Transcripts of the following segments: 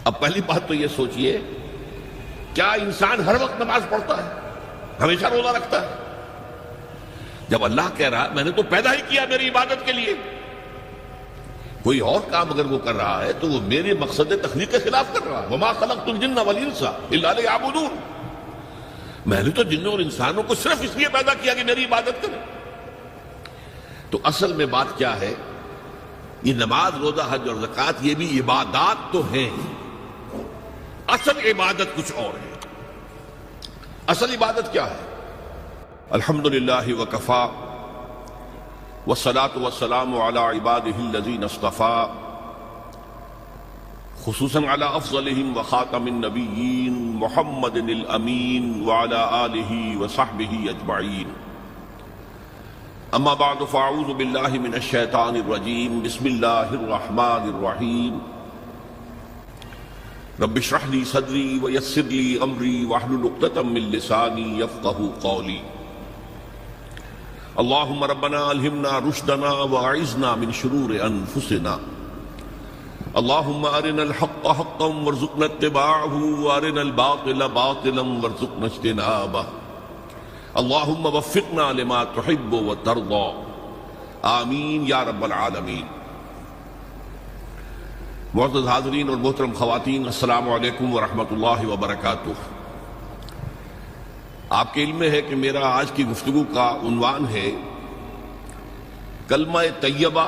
اب پہلی بات تو یہ سوچئے، کیا انسان ہر وقت نماز پڑھتا ہے، ہمیشہ روزہ رکھتا ہے؟ جب اللہ کہہ رہا ہے میں نے تو پیدا ہی کیا میری عبادت کے لیے، کوئی اور کام اگر وہ کر رہا ہے تو وہ میرے مقصد تخلیق کے خلاف کر رہا ہے۔ وَمَا خَلَقْتُ الْجِنَّ وَالْإِنسَ إِلَّا لِيَعْبُدُونِ، میں نے تو جنوں اور انسانوں کو صرف اس لیے پیدا کیا کہ میری عبادت کریں۔ تو اصل میں بات کیا ہے؟ یہ نماز، روزہ، حج اور زکوٰۃ یہ بھی عبادات تو ہیں، اصل عبادت کچھ اور ہے۔ اصل عبادت کیا ہے؟ الحمدللہ وکفا والصلاة والسلام علی عبادہ الذین اصطفیٰ، خصوصاً علی افضلہم وخاتم النبیین محمد الامین وعلی آلہ وصحبہ اجمعین۔ اما بعد فاعوذ باللہ من الشیطان الرجیم، بسم اللہ الرحمن الرحیم۔ رب اشرح لی صدری ویسر لی امری واحلل عقدۃ من لسانی یفقہوا قولی۔ اللہم ربنا الہمنا رشدنا واعذنا من شرور انفسنا، اللہم ارنا الحق حقا وارزقنا اتباعہ وارنا الباطل باطلا وارزقنا اجتنابہ، اللہم وفقنا لما تحب وترضى، آمین یا رب العالمین۔ معزز حاضرین اور محترم خواتین، السلام علیکم ورحمۃ اللہ وبرکاتہ۔ آپ کے علم میں ہے کہ میرا آج کی گفتگو کا عنوان ہے کلمہ طیبہ،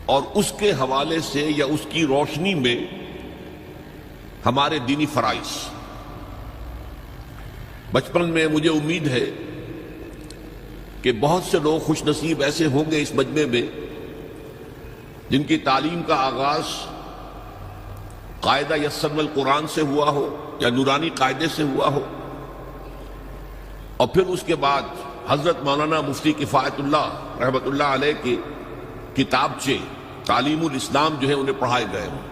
اور اس کے حوالے سے یا اس کی روشنی میں ہمارے دینی فرائض۔ بچپن میں مجھے امید ہے کہ بہت سے لوگ خوش نصیب ایسے ہوں گے اس مجمع میں جن کی تعلیم کا آغاز قاعدہ یسرنا القرآن سے ہوا ہو یا نورانی قاعدے سے ہوا ہو، اور پھر اس کے بعد حضرت مولانا مفتی کفایت اللہ رحمۃ اللہ علیہ کے کتابچے تعلیم الاسلام جو ہے انہیں پڑھائے گئے ہوں۔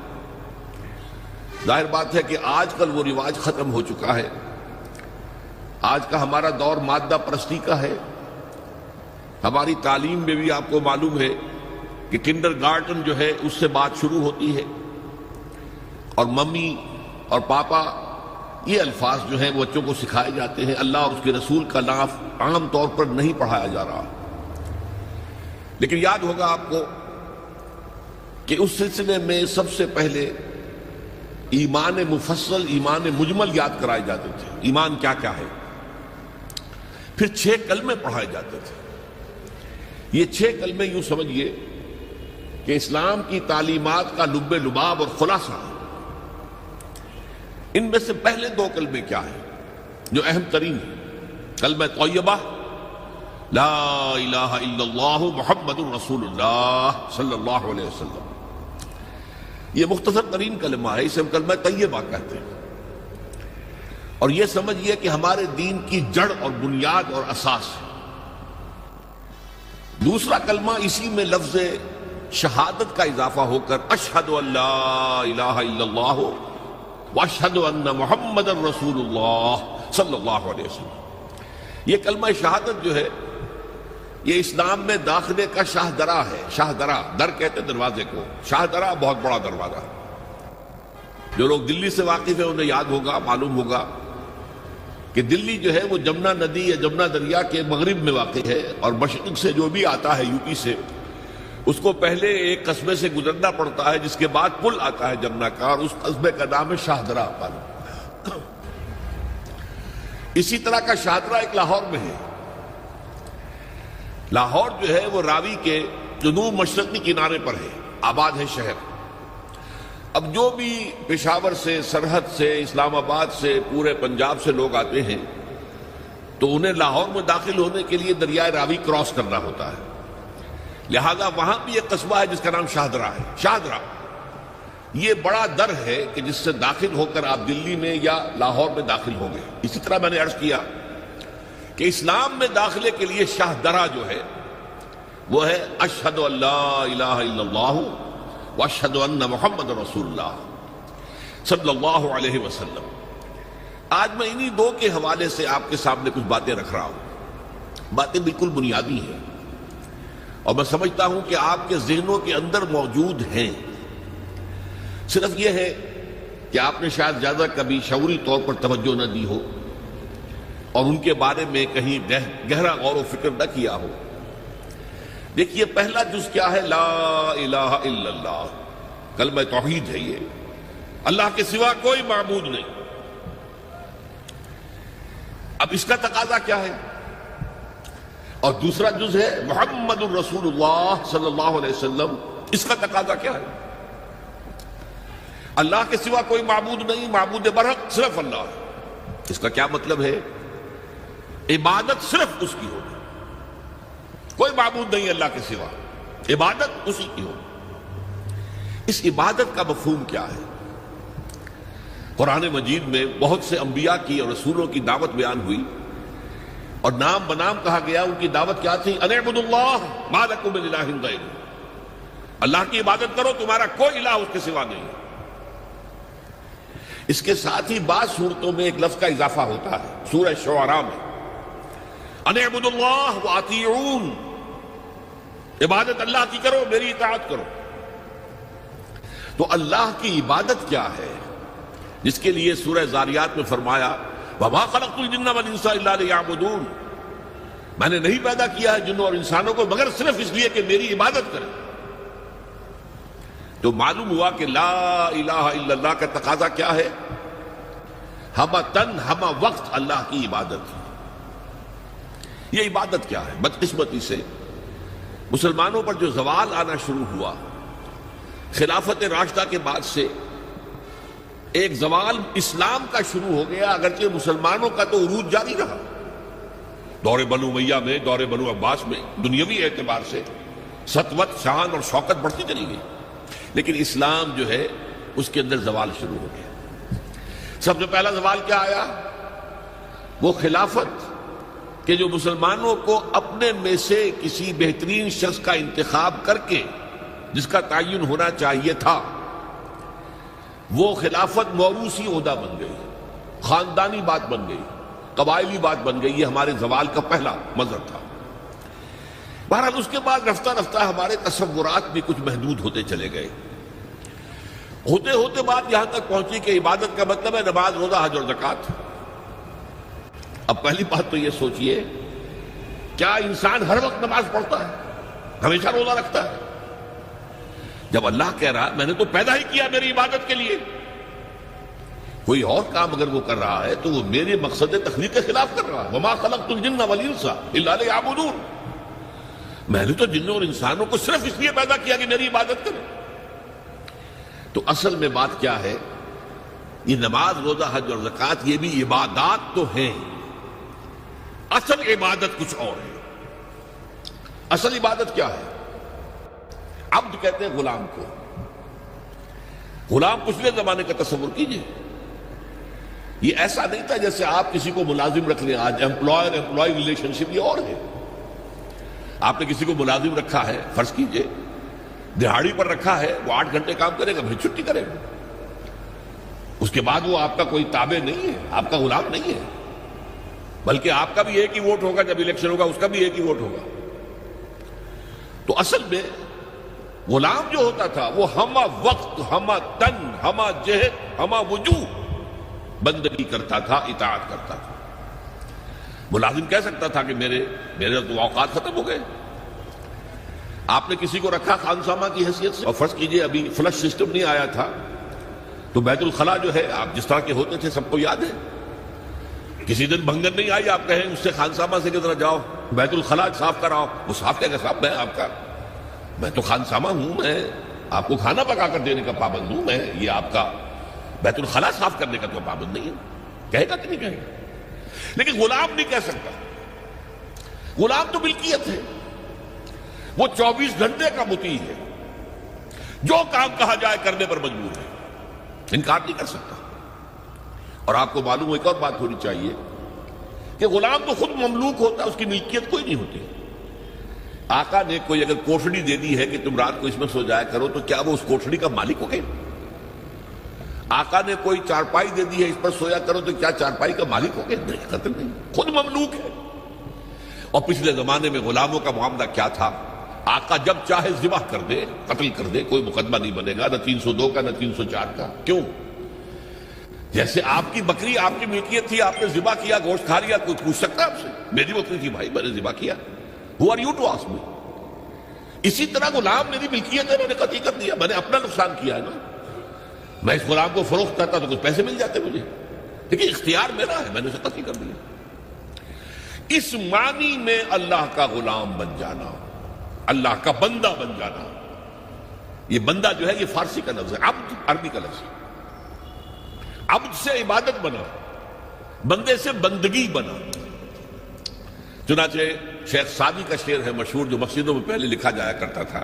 ظاہر بات ہے کہ آج کل وہ رواج ختم ہو چکا ہے، آج کا ہمارا دور مادہ پرستی کا ہے۔ ہماری تعلیم میں بھی آپ کو معلوم ہے کہ کنڈر گارٹن جو ہے اس سے بات شروع ہوتی ہے، اور ممی اور پاپا یہ الفاظ جو ہیں وہ بچوں کو سکھائے جاتے ہیں، اللہ اور اس کے رسول کا نام عام طور پر نہیں پڑھایا جا رہا۔ لیکن یاد ہوگا آپ کو کہ اس سلسلے میں سب سے پہلے ایمان مفصل، ایمان مجمل یاد کرائے جاتے تھے، ایمان کیا کیا ہے، پھر 6 کلمے پڑھائے جاتے تھے۔ یہ 6 کلمے یوں سمجھیے کہ اسلام کی تعلیمات کا لب لباب اور خلاصہ۔ ان میں سے پہلے 2 کلمے کیا ہیں جو اہم ترین ہیں؟ کلمہ طیبہ، لا الہ الا اللہ محمد رسول اللہ صلی اللہ علیہ وسلم۔ یہ مختصر ترین کلمہ ہے، اسے ہم کلمہ طیبہ کہتے ہیں، اور یہ سمجھیے کہ ہمارے دین کی جڑ اور بنیاد اور اساس ہے۔ دوسرا کلمہ اسی میں لفظ شہادت کا اضافہ ہو کر اشہد ان لا الہ الا اللہ واشہد ان محمد رسول اللہ صلی اللہ علیہ وسلم۔ یہ کلمہ شہادت جو ہے یہ اسلام میں داخلے کا شاہ درا ہے۔ شاہ درا، در کہتے دروازے کو، شاہ درا بہت بڑا دروازہ۔ جو لوگ دلی سے واقف ہیں انہیں یاد ہوگا، معلوم ہوگا کہ دلی جو ہے وہ جمنا ندی یا جمنا دریا کے مغرب میں واقع ہے، اور مشرق سے جو بھی آتا ہے یو پی سے، اس کو پہلے ایک قصبے سے گزرنا پڑتا ہے، جس کے بعد پل آتا ہے جمنا کا، اور اس قصبے کا نام ہے شاہ درا۔ اسی طرح کا شاہ درا ایک لاہور میں ہے۔ لاہور جو ہے وہ راوی کے جنوب مشرقی کنارے پر ہے، آباد ہے شہر۔ اب جو بھی پشاور سے، سرحد سے، اسلام آباد سے، پورے پنجاب سے لوگ آتے ہیں تو انہیں لاہور میں داخل ہونے کے لیے دریائے راوی کراس کرنا ہوتا ہے، لہذا وہاں بھی ایک قصبہ ہے جس کا نام شاہ درا ہے۔ شاہ درا یہ بڑا در ہے کہ جس سے داخل ہو کر آپ دلی میں یا لاہور میں داخل ہوں گے۔ اسی طرح میں نے عرض کیا کہ اسلام میں داخلے کے لیے شاہ درا جو ہے وہ ہے اشہد ان لا الہ الا اللہ واشہد ان محمد رسول اللہ صلی اللہ علیہ وسلم۔ آج میں انہی 2 کے حوالے سے آپ کے سامنے کچھ باتیں رکھ رہا ہوں۔ باتیں بالکل بنیادی ہیں، اور میں سمجھتا ہوں کہ آپ کے ذہنوں کے اندر موجود ہیں۔ صرف یہ ہے کہ آپ نے شاید زیادہ کبھی شعوری طور پر توجہ نہ دی ہو اور ان کے بارے میں کہیں گہرا غور و فکر نہ کیا ہو۔ دیکھیے پہلا جز کیا ہے؟ لا الہ الا اللہ، کلمہ توحید ہے یہ، اللہ کے سوا کوئی معبود نہیں۔ اب اس کا تقاضا کیا ہے؟ اور دوسرا جز ہے محمد الرسول اللہ صلی اللہ علیہ وسلم، اس کا تقاضا کیا ہے؟ اللہ کے سوا کوئی معبود نہیں، معبود برحق صرف اللہ ہے۔ اس کا کیا مطلب ہے؟ عبادت صرف اس کی ہوگی، کوئی معبود نہیں اللہ کے سوا، عبادت اسی کی ہوگی۔ اس عبادت کا مفہوم کیا ہے؟ قرآن مجید میں بہت سے انبیاء کی اور رسولوں کی دعوت بیان ہوئی اور نام بنام کہا گیا۔ ان کی دعوت کیا تھی؟ ان اعبدوا اللہ ما لکم من الہ غیرہ، اللہ کی عبادت کرو، تمہارا کوئی الہ اس کے سوا نہیں۔ اس کے ساتھ ہی بعض صورتوں میں ایک لفظ کا اضافہ ہوتا ہے، سورہ شعراء میں ان اعبدوا اللہ واطیعون، عبادت اللہ کی کرو، میری اطاعت کرو۔ تو اللہ کی عبادت کیا ہے جس کے لیے سورہ زاریات میں فرمایا وَمَا خَلَقْتُ الْجِنَّ وَالْإِنسَ إِلَّا لِيَعْبُدُونَ، میں نے نہیں پیدا کیا ہے جنوں اور انسانوں کو مگر صرف اس لیے کہ میری عبادت کریں۔ تو معلوم ہوا کہ لا الہ الا اللہ کا تقاضا کیا ہے؟ ہمہ تن ہمہ وقت اللہ کی عبادت۔ یہ عبادت کیا ہے؟ بدقسمتی سے مسلمانوں پر جو زوال آنا شروع ہوا خلافت راشدہ کے بعد سے، ایک زوال اسلام کا شروع ہو گیا، اگرچہ مسلمانوں کا تو عروج جاری رہا۔ دور بنو امیہ میں، دور بنو عباس میں دنیاوی اعتبار سے سطوت، شان اور شوکت بڑھتی چلی گئی، لیکن اسلام جو ہے اس کے اندر زوال شروع ہو گیا۔ سب سے پہلا زوال کیا آیا؟ وہ خلافت کہ جو مسلمانوں کو اپنے میں سے کسی بہترین شخص کا انتخاب کر کے جس کا تعین ہونا چاہیے تھا، وہ خلافت موروثی عہدہ بن گئی، خاندانی بات بن گئی، قبائلی بات بن گئی۔ یہ ہمارے زوال کا پہلا منظر تھا۔ بہرحال اس کے بعد رفتہ رفتہ ہمارے تصورات بھی کچھ محدود ہوتے چلے گئے، ہوتے ہوتے بات یہاں تک پہنچی کہ عبادت کا مطلب ہے نماز، روزہ، حج اور زکوٰۃ۔ اب پہلی بات تو یہ سوچئے، کیا انسان ہر وقت نماز پڑھتا ہے، ہمیشہ روزہ رکھتا ہے؟ جب اللہ کہہ رہا میں نے تو پیدا ہی کیا میری عبادت کے لیے، کوئی اور کام اگر وہ کر رہا ہے تو وہ میرے مقصد تخلیق کے خلاف کر رہا ہے۔ وَمَا خَلَقْتُ الْجِنَّ وَالْإِنسَ إِلَّا لِيَعْبُدُونَ، میں نے تو جنوں اور انسانوں کو صرف اس لیے پیدا کیا کہ میری عبادت کریں۔ تو اصل میں بات کیا ہے؟ یہ نماز، روزہ، حج اور زکوٰۃ یہ بھی عبادات تو ہیں، اصل عبادت کچھ اور ہے۔ اصل عبادت کیا ہے؟ عبد کہتے ہیں غلام کو۔ غلام پچھلے زمانے کا تصور کیجئے، یہ ایسا نہیں تھا جیسے آپ کسی کو ملازم رکھ لیں۔ آج امپلائر امپلائی ریلیشن شپ یہ اور ہے۔ آپ نے کسی کو ملازم رکھا ہے، فرض کیجئے دہاڑی پر رکھا ہے، وہ 8 گھنٹے کام کرے گا پھر چھٹی کرے گا، اس کے بعد وہ آپ کا کوئی تابع نہیں ہے، آپ کا غلام نہیں ہے، بلکہ آپ کا بھی ایک ہی ووٹ ہوگا، جب الیکشن ہوگا اس کا بھی ایک ہی ووٹ ہوگا۔ تو اصل میں غلام جو ہوتا تھا وہ ہمہ وقت، ہمہ تن، ہمہ جہد، ہمہ وجوہ بندگی کرتا تھا، اطاعت کرتا تھا۔ ملازم کہہ سکتا تھا کہ میرے تو اوقات ختم ہو گئے۔ آپ نے کسی کو رکھا خانسامہ کی حیثیت سے، اور فرض کیجئے ابھی فلش سسٹم نہیں آیا تھا تو بیت الخلاء جو ہے آپ جس طرح کے ہوتے تھے سب کو یاد ہے۔ کسی دن بھنگن نہیں آئی، آپ کہیں اس سے خانسامہ سے کس طرح جاؤ بیت الخلاء صاف کراؤ، وہ صاف کیا کہ صاحب میں تو خانسامہ ہوں، میں آپ کو کھانا پکا کر دینے کا پابند ہوں، میں یہ آپ کا بیت الخلاء صاف کرنے کا تو پابند نہیں ہے۔ کہے گا کہ نہیں کہے گا؟ لیکن غلام نہیں کہہ سکتا۔ غلام تو ملکیت ہے، وہ 24 گھنٹے کا مطیع ہے، جو کام کہا جائے کرنے پر مجبور ہے، انکار نہیں کر سکتا۔ اور آپ کو معلوم ہو ایک اور بات ہونی چاہیے کہ غلام تو خود مملوک ہوتا ہے، اس کی ملکیت کوئی نہیں ہوتی۔ آقا نے کوئی اگر کوٹھڑی دے دی ہے کہ تم رات کو اس میں سو جایا کرو تو کیا وہ اس کوٹھڑی کا مالک ہو گئے؟ آقا نے کوئی چارپائی دے دی ہے اس پر سویا کرو تو کیا چارپائی کا مالک ہو گئے؟ نہیں، قطعاً نہیں، خود مملوک ہے۔ اور پچھلے زمانے میں غلاموں کا معاملہ کیا تھا؟ آقا جب چاہے ذبح کر دے، قتل کر دے، کوئی مقدمہ نہیں بنے گا، نہ 302 کا نہ 304 کا۔ کیوں؟ جیسے آپ کی بکری آپ کی ملکیت تھی، آپ نے ذبح کیا، گوشت کھا لیا، کوئی پوچھ سکتا ہے آپ سے؟ میری بکری تھی بھائی، میں نے ذبح کیا، Who are you to ask me؟ اسی طرح غلام میری ملکیت ہے، میں نے قتل کر دیا، میں نے اپنا نقصان کیا ہے نا۔ میں اس غلام کو فروخت کرتا تو کچھ پیسے مل جاتے مجھے، لیکن اختیار میرا ہے، میں نے اسے قتل کر دیا۔ اس معنی میں اللہ کا غلام بن جانا، اللہ کا بندہ بن جانا۔ یہ بندہ جو ہے یہ فارسی کا لفظ ہے، عبد عربی کا لفظ ہے۔ عبد سے عبادت بنا، بندے سے بندگی بنا۔ چنانچہ شیخ سعدی کا شعر ہے مشہور، جو مسجدوں میں پہلے لکھا جایا کرتا تھا۔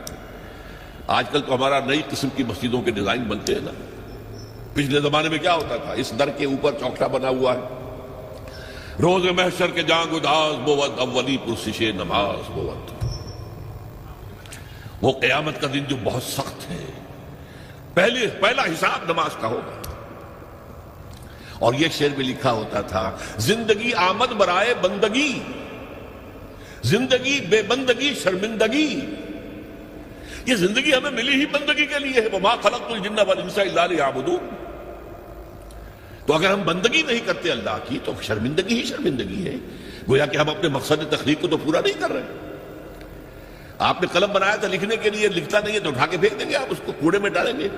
آج کل تو ہمارا نئی قسم کی مسجدوں کے ڈیزائن بنتے ہیں نا، پچھلے زمانے میں کیا ہوتا تھا؟ اس در کے اوپر چوکٹا بنا ہوا ہے، روز محشر کے جان گداز بود، اولی پرسش نماز بود۔ وہ قیامت کا دن جو بہت سخت ہے، پہلا حساب نماز کا ہوگا۔ اور یہ شعر میں لکھا ہوتا تھا، زندگی آمد برائے بندگی، زندگی بے بندگی شرمندگی۔ یہ زندگی ہمیں ملی ہی بندگی کے لیے ہے، وما خلقت الجن والانس الا لیعبدون۔ تو اگر ہم بندگی نہیں کرتے اللہ کی تو شرمندگی ہی شرمندگی ہے، گویا کہ ہم اپنے مقصد تخلیق کو تو پورا نہیں کر رہے۔ آپ نے قلم بنایا تھا لکھنے کے لیے، لکھتا نہیں ہے تو اٹھا کے پھینک دیں گے، آپ اس کو کوڑے میں ڈالیں گے۔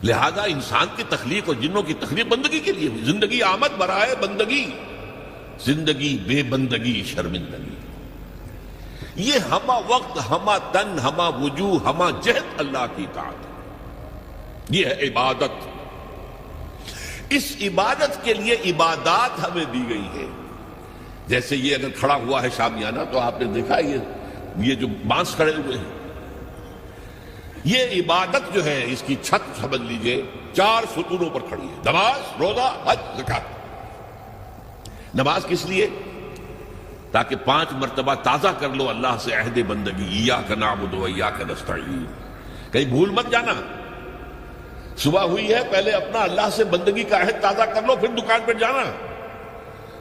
لہذا انسان کی تخلیق اور جنوں کی تخلیق بندگی کے لیے ہوئی۔ زندگی آمد برائے بندگی، زندگی بے بندگی شرمندگی۔ یہ ہما وقت، ہما تن، ہما وجوہ، ہما جہد اللہ کی اطاعت، یہ ہے عبادت۔ اس عبادت کے لیے عبادات ہمیں دی گئی ہے۔ جیسے یہ اگر کھڑا ہوا ہے شامیانہ تو آپ نے دیکھا یہ جو بانس کھڑے ہوئے ہیں، یہ عبادت جو ہے اس کی چھت سمجھ لیجئے 4 ستونوں پر کھڑی ہے، نماز، روزہ، حج، زکات۔ نماز کس لیے؟ تاکہ 5 مرتبہ تازہ کر لو اللہ سے عہد بندگی، ایاک نعبد و ایاک نستعین۔ کہیں بھول مت جانا، صبح ہوئی ہے پہلے اپنا اللہ سے بندگی کا عہد تازہ کر لو، پھر دکان پہ جانا،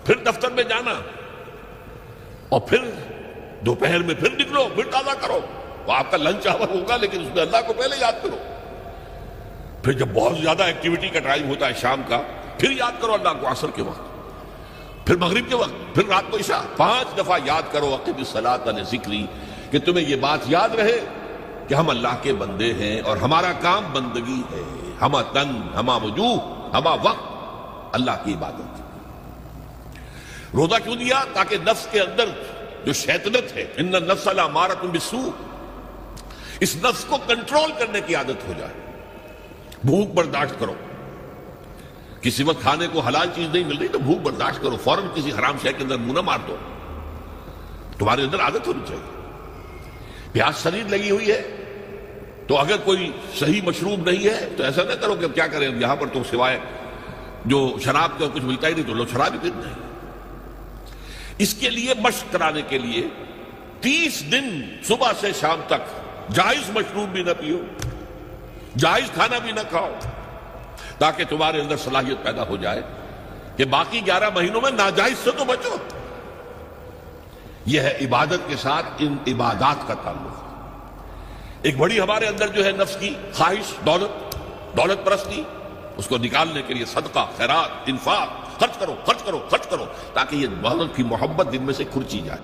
پھر دفتر میں جانا، اور پھر دوپہر میں پھر نکلو، پھر تازہ کرو۔ وہ آپ کا لنچ آور ہوگا لیکن اس میں اللہ کو پہلے یاد کرو۔ پھر جب بہت زیادہ ایکٹیویٹی کا ٹائم ہوتا ہے شام کا، پھر یاد کرو اللہ کو عصر کے وقت، پھر مغرب کے وقت، پھر رات کو عشاء۔ 5 دفعہ یاد کرو اقم الصلاۃ لذکری، کہ تمہیں یہ بات یاد رہے کہ ہم اللہ کے بندے ہیں اور ہمارا کام بندگی ہے، ہما تن، ہما وجوہ، ہما وقت اللہ کی عبادت۔ روزہ کیوں دیا؟ تاکہ نفس کے اندر جو شیطنت ہے، ان النفس لامارۃ بالسوء، اس نفس کو کنٹرول کرنے کی عادت ہو جائے۔ بھوک برداشت کرو، کسی وقت کھانے کو حلال چیز نہیں مل رہی تو بھوک برداشت کرو، فوراً کسی حرام شے کے اندر منہ نہ مار دو، تمہارے اندر عادت ہونی چاہیے۔ پیاس شدید لگی ہوئی ہے تو اگر کوئی صحیح مشروب نہیں ہے تو ایسا نہ کرو کہ کیا کریں یہاں پر تو سوائے جو شراب کا کچھ ملتا ہی نہیں تو لو شراب ہی پیتے ہیں۔ اس کے لیے مشق کرانے کے لیے 30 دن صبح سے شام تک جائز مشروب بھی نہ پیو، جائز کھانا بھی نہ کھاؤ، تاکہ تمہارے اندر صلاحیت پیدا ہو جائے کہ باقی 11 مہینوں میں ناجائز سے تو بچو۔ یہ ہے عبادت کے ساتھ ان عبادات کا تعلق۔ ایک بڑی ہمارے اندر جو ہے نفس کی خواہش، دولت پرستی، اس کو نکالنے کے لیے صدقہ، خیرات، انفاق، خرچ کرو، تاکہ یہ دولت کی محبت دل میں سے کھرچی جائے۔